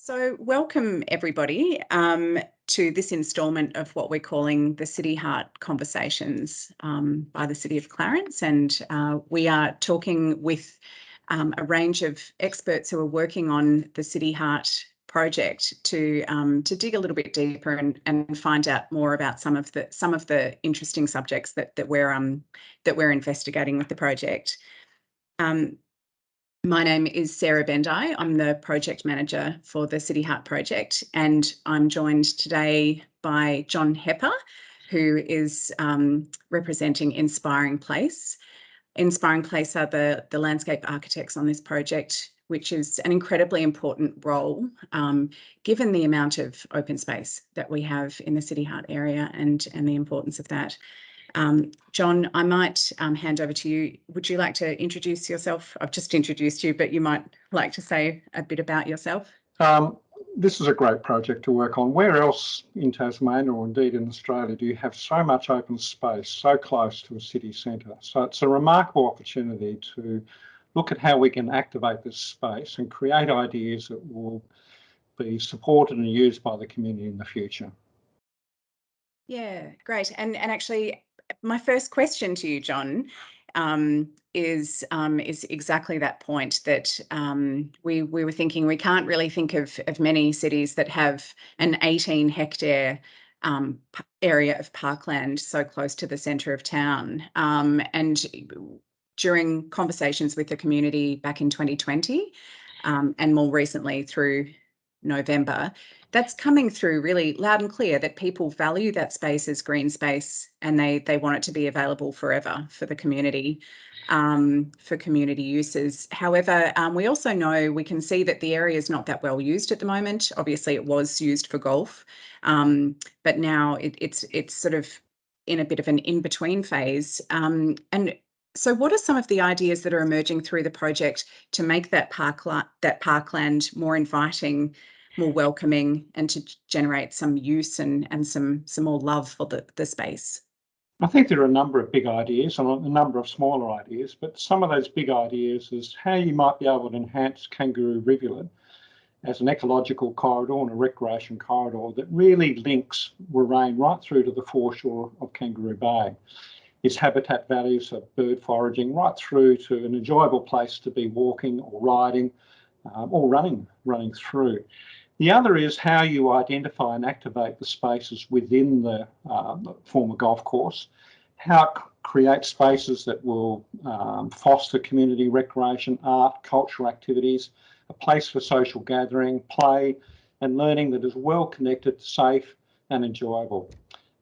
So, welcome everybody to this instalment of what we're calling the City Heart Conversations by the City of Clarence. And we are talking with a range of experts who are working on the City Heart project to dig a little bit deeper and find out more about some of the interesting subjects that we're investigating with the project. My name is Sarah Bendai. I'm the project manager for the City Heart project, and I'm joined today by John Hepper, who is representing Inspiring Place. Inspiring Place are the landscape architects on this project, which is an incredibly important role given the amount of open space that we have in the City Heart area and the importance of that. John, I might hand over to you. Would you like to introduce yourself? I've just introduced you, but you might like to say a bit about yourself. This is a great project to work on. Where else in Tasmania, or indeed in Australia, do you have so much open space so close to a city centre? So it's a remarkable opportunity to look at how we can activate this space and create ideas that will be supported and used by the community in the future. Yeah, great. And actually, my first question to you, John, is exactly that point that we were thinking. We can't really think of many cities that have an 18 hectare area of parkland so close to the centre of town. And during conversations with the community back in 2020 and more recently through November, that's coming through really loud and clear that people value that space as green space, and they want it to be available forever for the community, for community uses. However, we also know, we can see that the area is not that well used at the moment. Obviously, it was used for golf, but now it's sort of in a bit of an in-between phase. And so what are some of the ideas that are emerging through the project to make that parkland more inviting, more welcoming, and to generate some use and some more love for the space? I think there are a number of big ideas and a number of smaller ideas, but some of those big ideas is how you might be able to enhance Kangaroo Rivulet as an ecological corridor and a recreation corridor that really links Warrain right through to the foreshore of Kangaroo Bay. Its habitat values of bird foraging right through to an enjoyable place to be walking or riding or running through. The other is how you identify and activate the spaces within the former golf course, how it creates spaces that will foster community recreation, art, cultural activities, a place for social gathering, play and learning that is well connected, safe and enjoyable.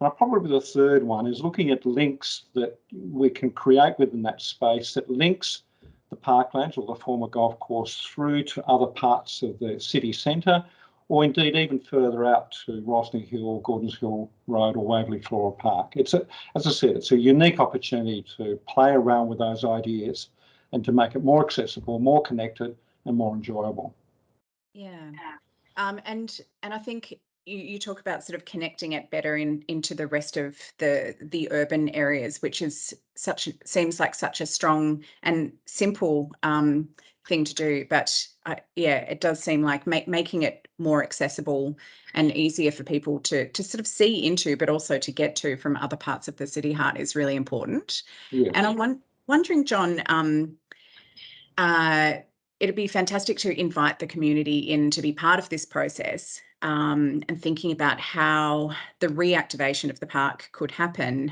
And probably the third one is looking at links that we can create within that space that links the parklands or the former golf course through to other parts of the city centre, or indeed even further out to Rosny Hill, Gordons Hill Road or Waverley Floral Park. As I said, it's a unique opportunity to play around with those ideas and to make it more accessible, more connected and more enjoyable. Yeah. And I think you talk about sort of connecting it better into the rest of the urban areas, which is seems like such a strong and simple thing to do, but yeah, it does seem like making it more accessible and easier for people to sort of see into, but also to get to from other parts of the City Heart is really important. Yes. And I'm wondering, John, it'd be fantastic to invite the community in to be part of this process, and thinking about how the reactivation of the park could happen.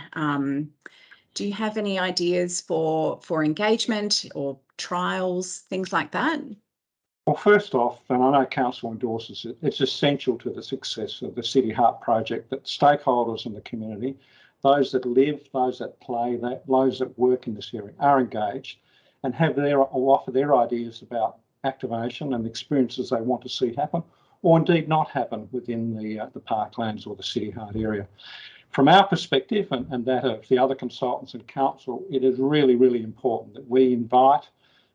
Do you have any ideas for engagement or trials, things like that? Well, first off, and I know Council endorses it, it's essential to the success of the City Heart project that stakeholders in the community, those that live, those that play, those that work in this area are engaged and offer their ideas about activation and experiences they want to see happen, or indeed not happen within the parklands or the City Heart area. From our perspective and that of the other consultants and council, it is really, really important that we invite,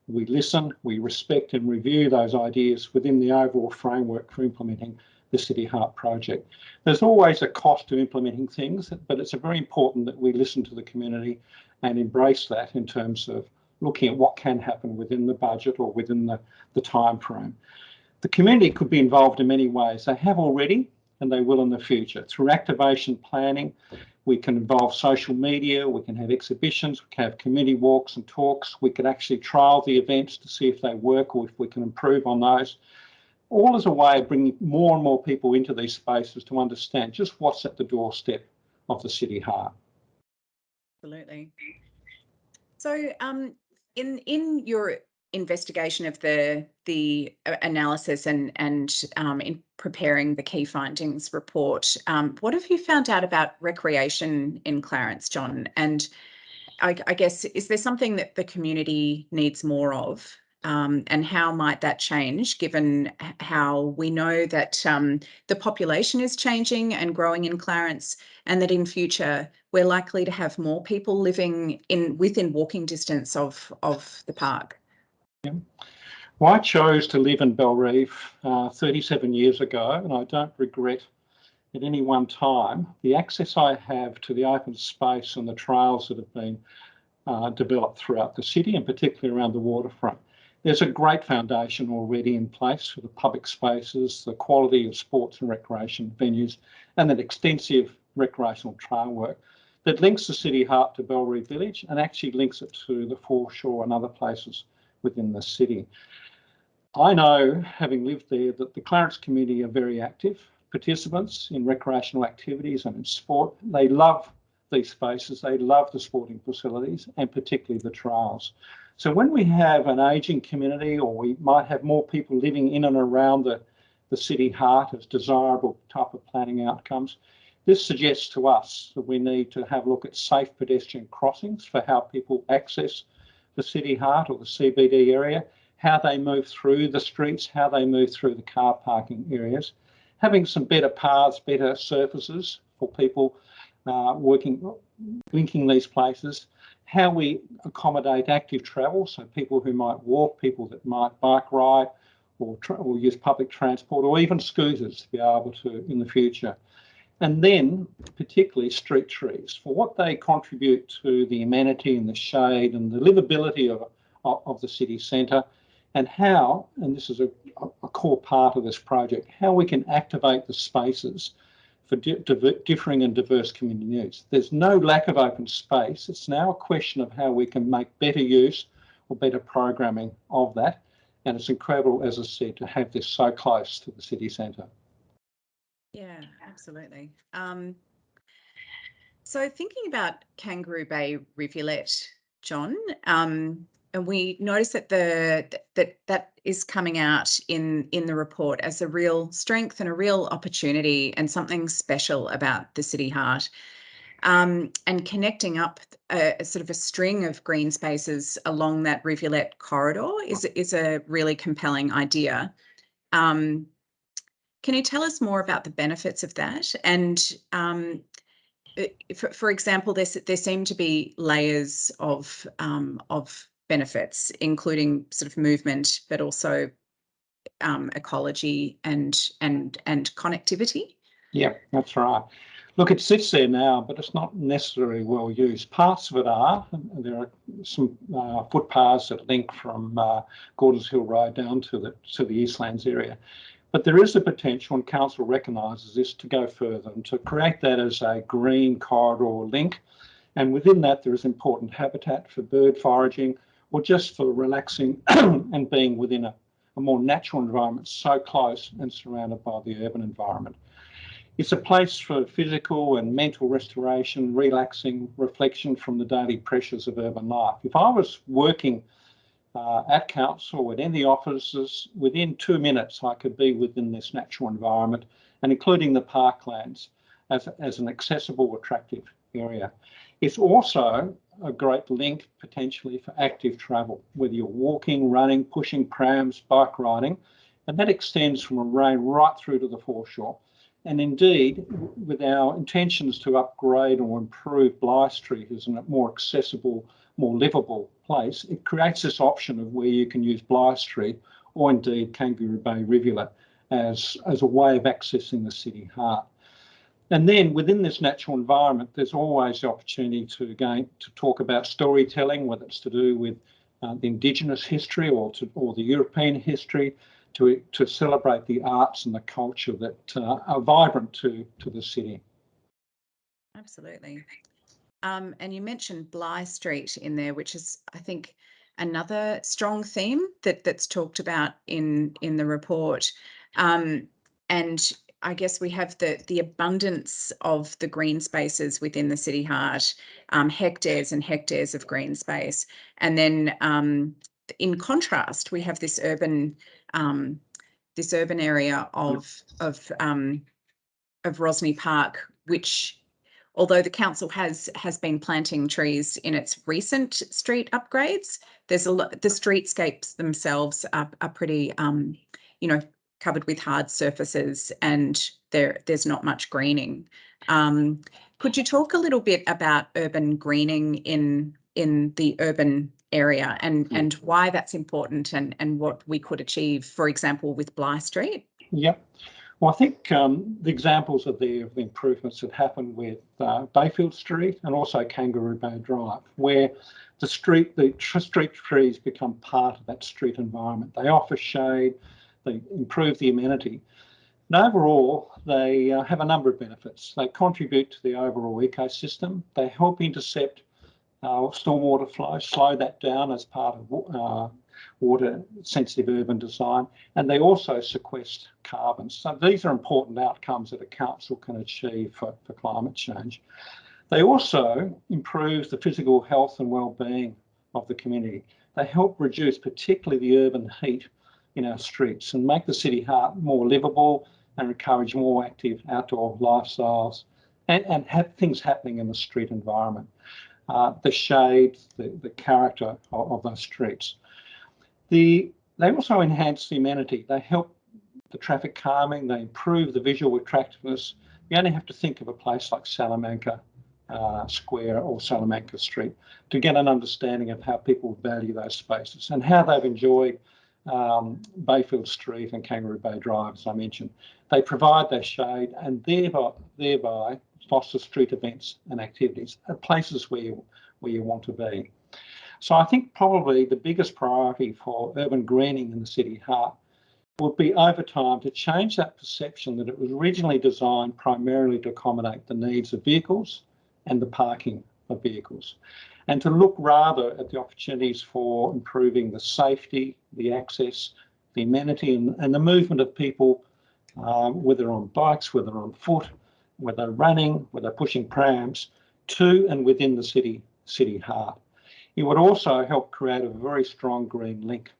we listen, we respect and review those ideas within the overall framework for implementing the City Heart project. There's always a cost to implementing things, but it's very important that we listen to the community and embrace that in terms of looking at what can happen within the budget or within the time frame. The community could be involved in many ways. They have already, and they will in the future. Through activation planning, we can involve social media, we can have exhibitions, we can have community walks and talks, we could actually trial the events to see if they work or if we can improve on those. All as a way of bringing more and more people into these spaces to understand just what's at the doorstep of the city heart. Absolutely. So in your investigation of the analysis and in preparing the key findings report, what have you found out about recreation in Clarence, John? And I guess, is there something that the community needs more of? And how might that change, given how we know that the population is changing and growing in Clarence, and that in future we're likely to have more people living within walking distance of the park? Yeah. Well, I chose to live in Bellreeve 37 years ago, and I don't regret at any one time the access I have to the open space and the trails that have been developed throughout the city, and particularly around the waterfront. There's a great foundation already in place for the public spaces, the quality of sports and recreation venues, and that extensive recreational trail work that links the city heart to Bellreeve Village and actually links it to the foreshore and other places within the city. I know, having lived there, that the Clarence community are very active participants in recreational activities and in sport. They love these spaces, they love the sporting facilities and particularly the trails. So when we have an ageing community, or we might have more people living in and around the city heart as desirable type of planning outcomes, this suggests to us that we need to have a look at safe pedestrian crossings for how people access the city heart or the CBD area, how they move through the streets, how they move through the car parking areas, having some better paths, better surfaces for people linking these places, how we accommodate active travel, so people who might walk, people that might bike ride or use public transport, or even scooters to be able to in the future. And then particularly street trees for what they contribute to the amenity and the shade and the livability of the city centre, and how, and this is a core part of this project, how we can activate the spaces for differing and diverse community needs. There's no lack of open space. It's now a question of how we can make better use or better programming of that. And it's incredible, as I said, to have this so close to the city centre. Yeah, absolutely. So thinking about Kangaroo Bay Rivulet, John, and we notice that that is coming out in the report as a real strength and a real opportunity and something special about the city heart, and connecting up a sort of a string of green spaces along that rivulet corridor is a really compelling idea. Can you tell us more about the benefits of that? And for example, there seem to be layers of benefits, including sort of movement, but also ecology and connectivity. Yeah, that's right. Look, it sits there now, but it's not necessarily well used. Parts of it are. There are some footpaths that link from Gordons Hill Road down to the Eastlands area. But there is the potential, and council recognises this, to go further and to create that as a green corridor link. And within that, there is important habitat for bird foraging or just for relaxing and being within a more natural environment, so close and surrounded by the urban environment. It's a place for physical and mental restoration, relaxing, reflection from the daily pressures of urban life. If I was working at council, within the offices, within 2 minutes, I could be within this natural environment, and including the parklands as an accessible, attractive area. It's also a great link potentially for active travel, whether you're walking, running, pushing prams, bike riding, and that extends from Array right through to the foreshore. And indeed, with our intentions to upgrade or improve Bligh Street as a more accessible, more livable place, it creates this option of where you can use Bligh Street or indeed Kangaroo Bay Rivulet as a way of accessing the city heart. And then within this natural environment, there's always the opportunity to talk about storytelling, whether it's to do with the Indigenous history or the European history, to celebrate the arts and the culture that are vibrant to the city. Absolutely. And you mentioned Bligh Street in there, which is, I think, another strong theme that's talked about in the report. And I guess we have the abundance of the green spaces within the city heart, hectares and hectares of green space. And then in contrast, we have this urban area of Rosny Park, which, although the council has been planting trees in its recent street upgrades, there's a lot. The streetscapes themselves are pretty, covered with hard surfaces, and there's not much greening. Could you talk a little bit about urban greening in the urban area and why that's important and what we could achieve, for example, with Bligh Street? Yep. Well, I think the examples are there of the improvements that happened with Bayfield Street and also Kangaroo Bay Drive, where the street trees become part of that street environment. They offer shade, they improve the amenity. And overall, they have a number of benefits. They contribute to the overall ecosystem. They help intercept stormwater flow, slow that down as part of water-sensitive urban design, and they also sequester carbon. So these are important outcomes that a council can achieve for climate change. They also improve the physical health and well-being of the community. They help reduce particularly the urban heat in our streets and make the city heart more livable and encourage more active outdoor lifestyles and have things happening in the street environment. The shade, the character of those streets. They also enhance the amenity. They help the traffic calming, they improve the visual attractiveness. You only have to think of a place like Salamanca Square or Salamanca Street to get an understanding of how people value those spaces and how they've enjoyed Bayfield Street and Kangaroo Bay Drive, as I mentioned. They provide their shade and thereby foster street events and activities at places where you want to be. So I think probably the biggest priority for urban greening in the city heart would be over time to change that perception that it was originally designed primarily to accommodate the needs of vehicles and the parking of vehicles, and to look rather at the opportunities for improving the safety, the access, the amenity and the movement of people, whether on bikes, whether on foot, whether running, whether pushing prams, to and within the city heart. It would also help create a very strong green link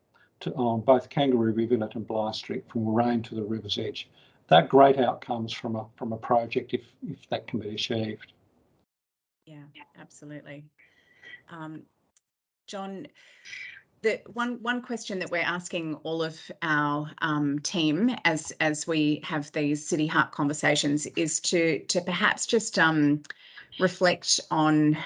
on both Kangaroo, Rivulet and Bligh Street from Lorraine to the river's edge. They're great outcomes from a project if that can be achieved. Yeah, absolutely. John, the one question that we're asking all of our team as we have these city heart conversations is to perhaps just reflect on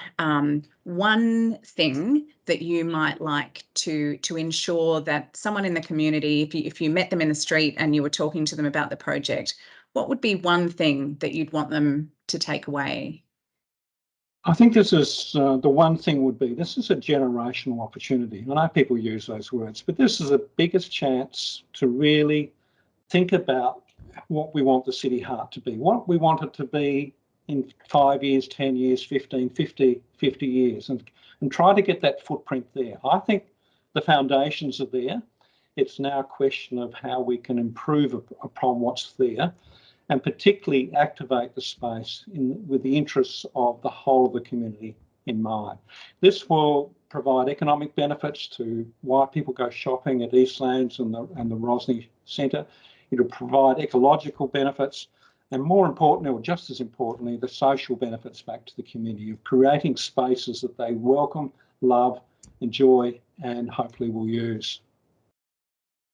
one thing that you might like to ensure that someone in the community, if you met them in the street and you were talking to them about the project, what would be one thing that you'd want them to take away? I think this is the one thing would be, this is a generational opportunity. I know people use those words, but this is the biggest chance to really think about what we want the city heart to be, what we want it to be in 5 years, 10 years, 15, 50 years, and try to get that footprint there. I think the foundations are there. It's now a question of how we can improve upon what's there and particularly activate the space with the interests of the whole of the community in mind. This will provide economic benefits to why people go shopping at Eastlands and the Rosny Centre. It'll provide ecological benefits and more importantly, or just as importantly, the social benefits back to the community of creating spaces that they welcome, love, enjoy and hopefully will use.